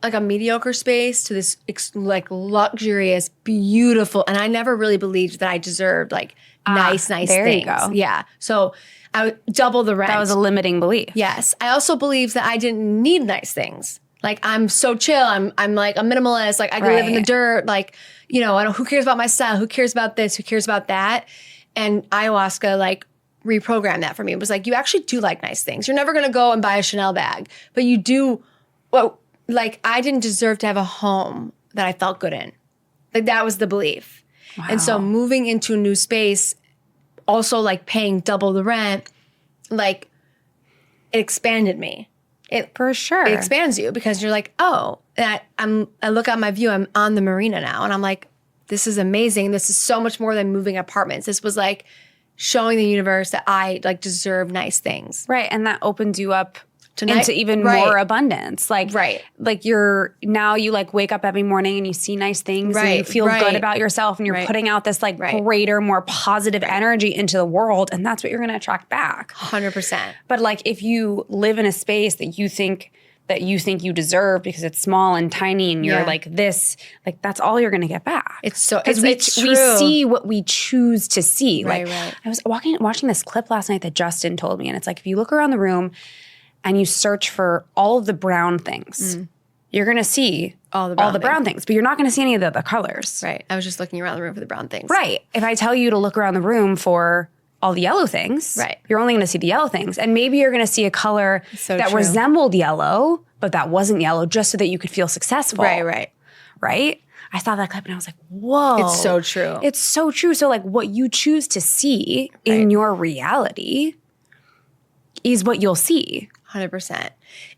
a mediocre space to this like luxurious, beautiful, and I never really believed that I deserved like nice there things. You go. Yeah. So I would double the rent. That was a limiting belief. Yes. I also believed that I didn't need nice things. Like I'm so chill. I'm like a minimalist. Like I can live in the dirt. Like, you know, who cares about my style? Who cares about this? Who cares about that? And ayahuasca like reprogrammed that for me. It was like, you actually do like nice things. You're never going to go and buy a Chanel bag, but you do. Well, like I didn't deserve to have a home that I felt good in. Like that was the belief. Wow. And so moving into a new space, also like paying double the rent, like it expanded me. For sure. It expands you because you're like, oh, and I look out my view, I'm on the marina now. And I'm like, this is amazing. This is so much more than moving apartments. This was like showing the universe that I like deserve nice things. Right. And that opens you up into even more abundance. Like, like you like wake up every morning and you see nice things and you feel good about yourself and you're putting out this like greater, more positive energy into the world. And that's what you're going to attract back. 100%. But like if you live in a space that you think you deserve because it's small and tiny and you're like this, like that's all you're going to get back. It's true. We see what we choose to see. Right. I was watching this clip last night that Justin told me, and it's like if you look around the room and you search for all of the brown things, you're going to see all the brown things, but you're not going to see any of the other colors. Right. I was just looking around the room for the brown things. Right. If I tell you to look around the room for all the yellow things, you're only going to see the yellow things. And maybe you're going to see a color that resembled yellow, but that wasn't yellow, just so that you could feel successful. Right? I saw that clip and I was like, whoa. It's so true. It's so true. So like what you choose to see in your reality is what you'll see. 100%.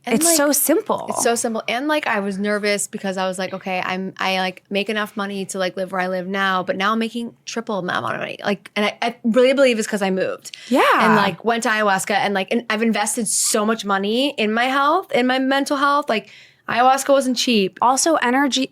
And it's like, so simple. It's so simple. And like I was nervous because I was like, okay, I like make enough money to like live where I live now, but now I'm making triple amount of money. Like, and I really believe it's because I moved. Yeah. And like went to ayahuasca and I've invested so much money in my health, in my mental health. Like ayahuasca wasn't cheap. Also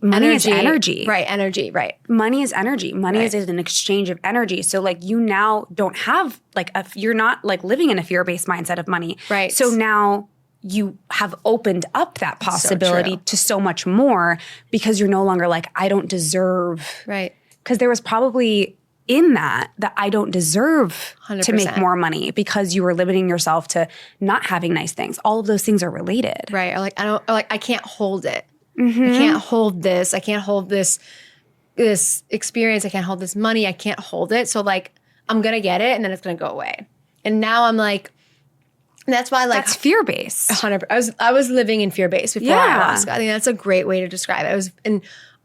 money is energy. Right, energy, right. Money is energy. Money is an exchange of energy. So like you now don't have like you're not like living in a fear-based mindset of money. Right. So now you have opened up that possibility to so much more because you're no longer like, I don't deserve. Right. Because there was probably in that I don't deserve 100%. To make more money because you were limiting yourself to not having nice things. All of those things are related. Right. Or like, I can't hold it. I can't hold this. I can't hold this experience. I can't hold this money. I can't hold it. So like, I'm going to get it and then it's going to go away. And now I'm like, that's why like. That's fear-based. 100%. I was living in fear-based before ayahuasca. I think that's a great way to describe it. I was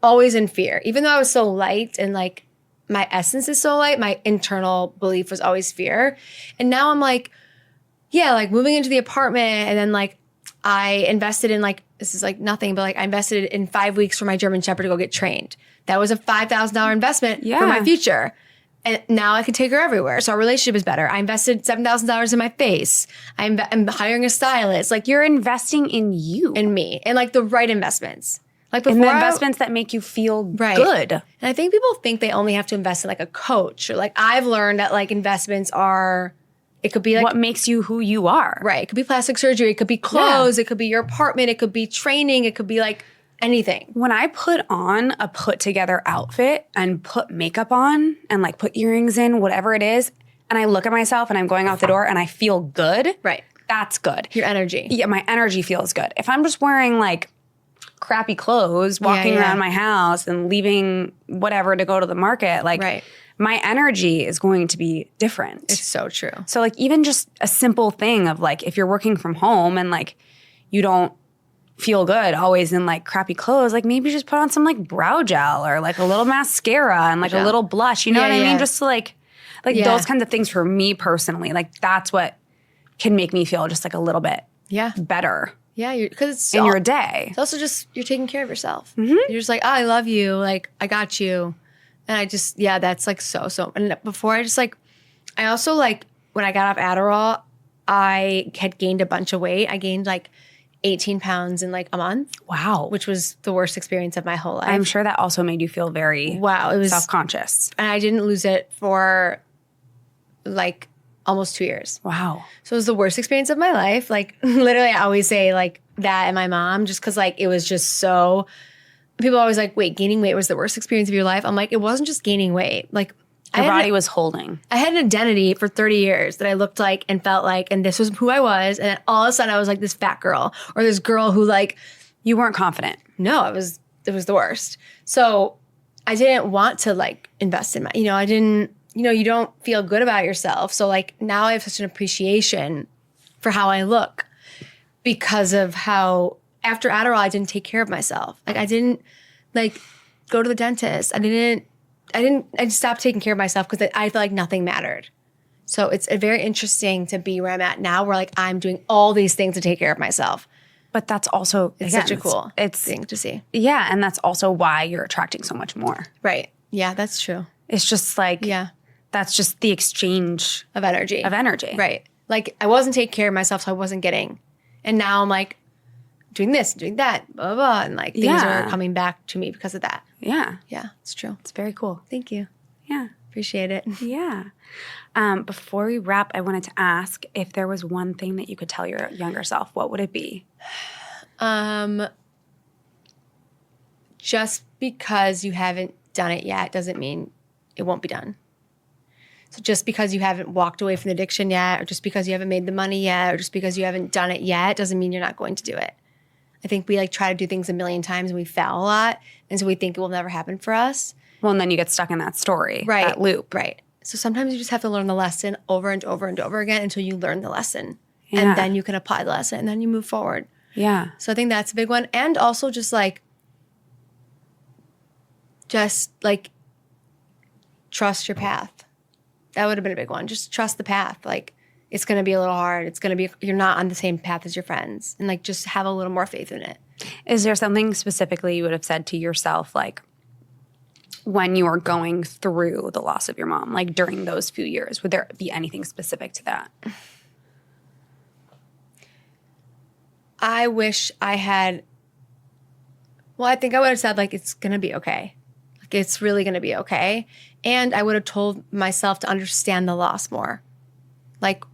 always in fear. Even though I was so light and like my essence is so light, my internal belief was always fear. And now I'm like, Yeah, like moving into the apartment, and then like I invested in like, this is like nothing, but like I invested in 5 weeks for my German Shepherd to go get trained. That was a $5,000 investment for my future. And now I can take her everywhere. So our relationship is better. I invested $7,000 in my face. I'm hiring a stylist. Like You're investing in you. in me, and like the right investments. Like before, in the investments that make you feel good. And I think people think they only have to invest in like a coach, or like I've learned that like investments are, it could be like what makes you who you are. right. It could be plastic surgery. It could be clothes. It could be your apartment. It could be training. It could be like anything. When I put on a put together outfit and put makeup on and like put earrings in, whatever it is, and I look at myself and I'm going out the door and I feel good. Right. That's good. Your energy. Yeah, my energy feels good. If I'm just wearing like crappy clothes, walking around my house and leaving whatever to go to the market, like my energy is going to be different. It's so true. So like even just a simple thing of like if you're working from home and like you don't feel good always in like crappy clothes, like maybe just put on some like brow gel or like a little mascara and like a little blush. You know what I mean? Just to like those kinds of things for me personally. Like that's what can make me feel just like a little bit better. Yeah, because it's in your day. It's also just you're taking care of yourself. You're just like, oh, I love you. Like I got you. And I just, that's like so. And before I just like, I also like when I got off Adderall, I had gained a bunch of weight. I gained like 18 pounds in like a month. Wow. Which was the worst experience of my whole life. I'm sure that also made you feel very it was self-conscious. And I didn't lose it for like almost 2 years. Wow. So it was the worst experience of my life. Like literally I always say like that and my mom just because like it was just so, people are always like, wait, gaining weight was the worst experience of your life? I'm like, it wasn't just gaining weight. Like your body was holding. I had an identity for 30 years that I looked like and felt like, and this was who I was. And then all of a sudden I was like this fat girl or this girl who like. You weren't confident. No, it was the worst. So I didn't want to like invest in I didn't, you don't feel good about yourself. So like now I have such an appreciation for how I look because of how after Adderall, I didn't take care of myself. Like I didn't like go to the dentist. I just stopped taking care of myself because I felt like nothing mattered. So it's very interesting to be where I'm at now where like I'm doing all these things to take care of myself. But that's also, it's such a cool thing to see. Yeah. And that's also why you're attracting so much more. Right. Yeah, that's true. It's just like, that's just the exchange of energy. Right. Like I wasn't taking care of myself, so I wasn't getting. And now I'm like doing this, doing that, blah, blah, blah. And like things are coming back to me because of that. Yeah. Yeah, it's true. It's very cool. Thank you. Yeah. Appreciate it. Yeah. Before we wrap, I wanted to ask if there was one thing that you could tell your younger self, what would it be? Just because you haven't done it yet doesn't mean it won't be done. So just because you haven't walked away from the addiction yet, or just because you haven't made the money yet, or just because you haven't done it yet, doesn't mean you're not going to do it. I think we like try to do things a million times and we fail a lot. And so we think it will never happen for us. Well, and then you get stuck in that story, that loop. Right. So sometimes you just have to learn the lesson over and over and over again until you learn the lesson. Yeah. And then you can apply the lesson and then you move forward. Yeah. So I think that's a big one. And also just like trust your path. That would have been a big one. Just trust the path. Like it's going to be a little hard. It's going to be, you're not on the same path as your friends. And like just have a little more faith in it. Is there something specifically you would have said to yourself like when you were going through the loss of your mom, like during those few years? Would there be anything specific to that? I wish I had, well, I think I would have said like, it's going to be okay. Like it's really going to be okay. And I would have told myself to understand the loss more. Like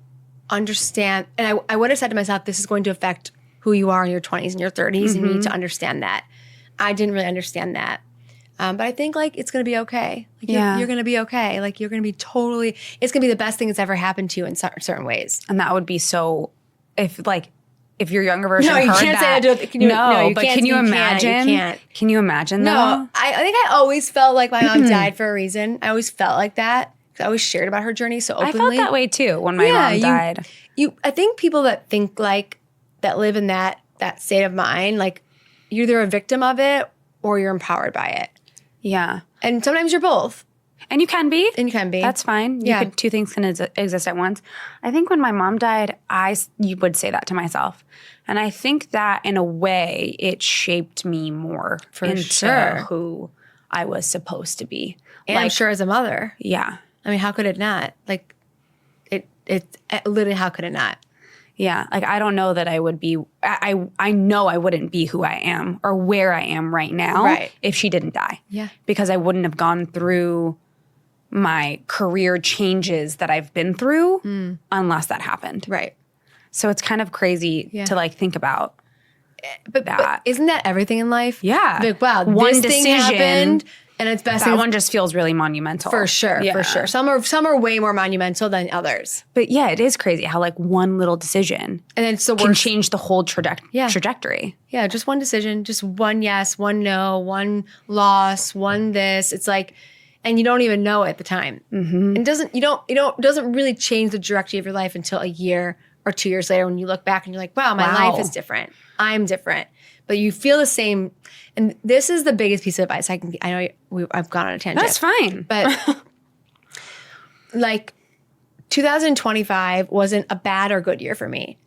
understand, and I would have said to myself, this is going to affect who you are in your 20s and your 30s, and you need to understand that. I didn't really understand that. But I think like it's going to be okay. Like you're going to be okay. Like you're going to be totally, it's going to be the best thing that's ever happened to you in certain ways. And that would be so, if your younger version heard you can't that. Say that. Can you imagine? You can't. Can you imagine though? No, I think I always felt like my mom died for a reason. I always felt like that. I always shared about her journey so openly. I felt that way too when my mom died. I think people that think like, that live in that state of mind, like you're either a victim of it or you're empowered by it. Yeah. And sometimes you're both. And you can be. And you can be. That's fine. Yeah. Two things can exist at once. I think when my mom died, you would say that to myself. And I think that in a way, it shaped me more into who I was supposed to be. And I'm sure as a mother. Yeah. I mean, how could it not? Like, it literally, how could it not? Yeah. Like, I don't know that I would be, I know I wouldn't be who I am or where I am right now if she didn't die. Yeah. Because I wouldn't have gone through my career changes that I've been through unless that happened. Right. So it's kind of crazy to like think about but isn't that everything in life? Yeah. Like, wow, one this thing decision happened and it's best. That one just feels really monumental. For sure. Yeah. For sure. Some are way more monumental than others. But yeah, it is crazy how like one little decision and then it's the worst. Can change the whole trajectory. Yeah. Just one decision, just one yes, one no, one loss, one this. It's like, and you don't even know at the time. Mm-hmm. And doesn't really change the trajectory of your life until a year or 2 years later when you look back and you're like, wow, my life is different. I'm different. But you feel the same. And this is the biggest piece of advice I know I've gone on a tangent. That's fine. But like 2025 wasn't a bad or good year for me.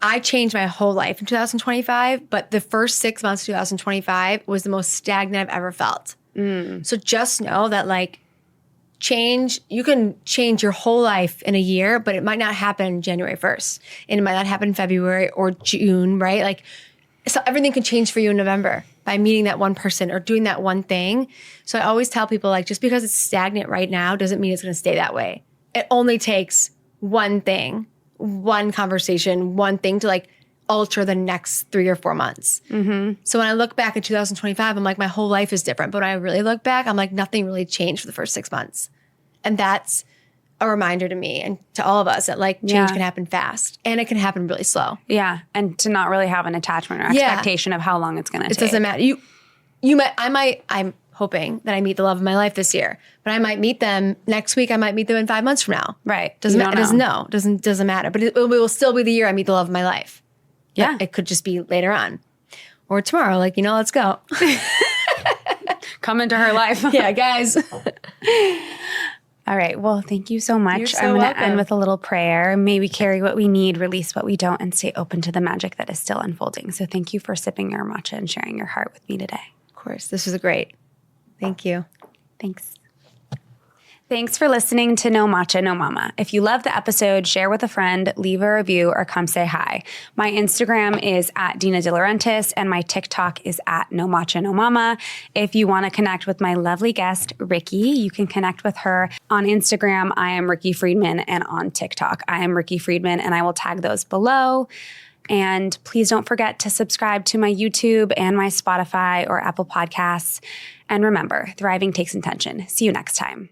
I changed my whole life in 2025, but the first 6 months of 2025 was the most stagnant I've ever felt. So just know that like you can change your whole life in a year, but it might not happen January 1st. And it might not happen February or June, right? Like, so everything can change for you in November by meeting that one person or doing that one thing. So I always tell people like, just because it's stagnant right now doesn't mean it's going to stay that way. It only takes one thing, one conversation, one thing to like alter the next 3 or 4 months. Mm-hmm. So when I look back at 2025, I'm like, my whole life is different. But when I really look back, I'm like, nothing really changed for the first 6 months. And that's a reminder to me and to all of us that like change can happen fast and it can happen really slow. Yeah. And to not really have an attachment or expectation of how long it's going to take. It doesn't matter. I'm hoping that I meet the love of my life this year, but I might meet them next week. I might meet them in 5 months from now. Right. Doesn't matter. But it will still be the year I meet the love of my life. Yeah. It could just be later on or tomorrow. Like, let's go. Come into her life. Yeah, guys. All right. Well, thank you so much. You're so I'm going to welcome. end with a little prayer. May we carry what we need, release what we don't, and stay open to the magic that is still unfolding. So thank you for sipping your matcha and sharing your heart with me today. Of course. This was great. Thank you. Thanks. Thanks for listening to No Matcha, No Mama. If you loved the episode, share with a friend, leave a review, or come say hi. My Instagram is @DinaDeLaurentis, and my TikTok is @NoMatchaNoMama. If you want to connect with my lovely guest, Ricki, you can connect with her on Instagram. I am Ricki Friedman, and on TikTok, I am Ricki Friedman, and I will tag those below. And please don't forget to subscribe to my YouTube and my Spotify or Apple Podcasts. And remember, thriving takes intention. See you next time.